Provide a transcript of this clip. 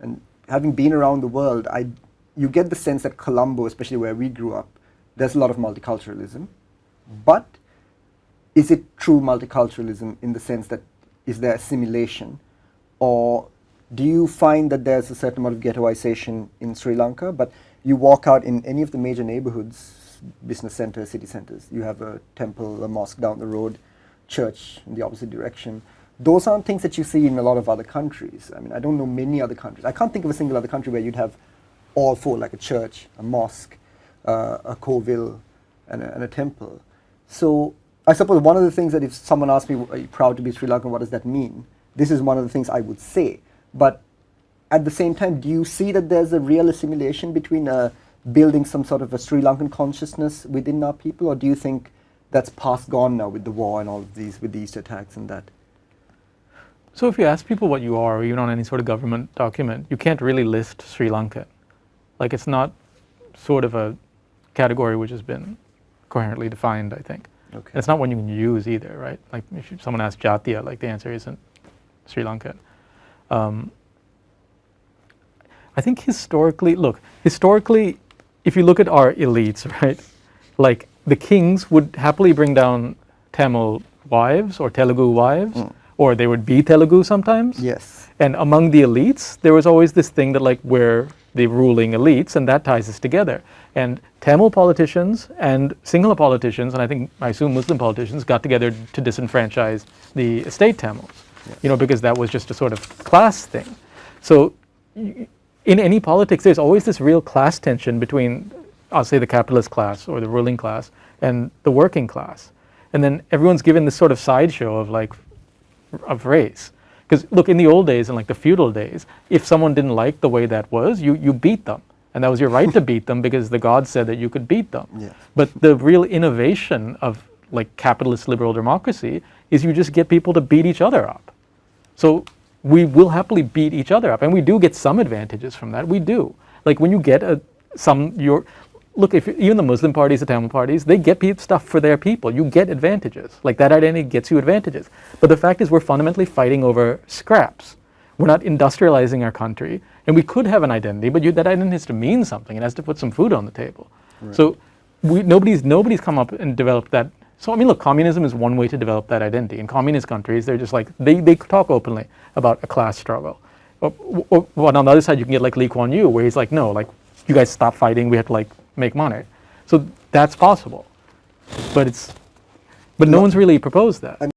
And having been around the world, you get the sense that Colombo, especially where we grew up, there's a lot of multiculturalism. But is it true multiculturalism in the sense that is there assimilation? Or do you find that there's a certain amount of ghettoization in Sri Lanka, but you walk out in any of the major neighborhoods, business centers, city centers, you have a temple, a mosque down the road, church in the opposite direction. Those aren't things that you see in a lot of other countries. I mean, I don't know many other countries. I can't think of a single other country where you'd have all four, like a church, a mosque, a kovil, and a temple. So I suppose one of the things that if someone asked me, are you proud to be Sri Lankan, what does that mean? This is one of the things I would say. But at the same time, do you see that there's a real assimilation between building some sort of a Sri Lankan consciousness within our people, or do you think that's past gone now with the war and all of these, with the Easter attacks and that? So if you ask people what you are, or even on any sort of government document, you can't really list Sri Lankan. Like, it's not sort of a category which has been coherently defined, I think. Okay. And it's not one you can use either, right? Like, if someone asks Jatiya, like, the answer isn't Sri Lankan. I think historically, if you look at our elites, right, like, the kings would happily bring down Tamil wives or Telugu wives, or they would be Telugu sometimes. Yes. And among the elites, there was always this thing that, like, we're the ruling elites, and that ties us together. And Tamil politicians and Sinhala politicians, and I assume Muslim politicians, got together to disenfranchise the estate Tamils, yes. You know, because that was just a sort of class thing. So in any politics, there's always this real class tension between, I'll say, the capitalist class or the ruling class and the working class. And then everyone's given this sort of sideshow of, like, of race. Because look, in the old days, in like the feudal days, if someone didn't like the way that was, you beat them. And that was your right to beat them because the gods said that you could beat them. Yes. But the real innovation of, like, capitalist liberal democracy is you just get people to beat each other up. So we will happily beat each other up, and we do get some advantages from that. We do. Like, when you get look, if even the Muslim parties, the Tamil parties, they get stuff for their people. You get advantages. Like, that identity gets you advantages. But the fact is, we're fundamentally fighting over scraps. We're not industrializing our country, and we could have an identity, but that identity has to mean something. It has to put some food on the table. Right. So nobody's come up and developed that. So I mean, look, communism is one way to develop that identity. In communist countries, they're just like, they talk openly about a class struggle. Or on the other side, you can get like Lee Kuan Yew, where he's like, no, like, you guys stop fighting, we have to, like, make money. So that's possible. But no one's really proposed that.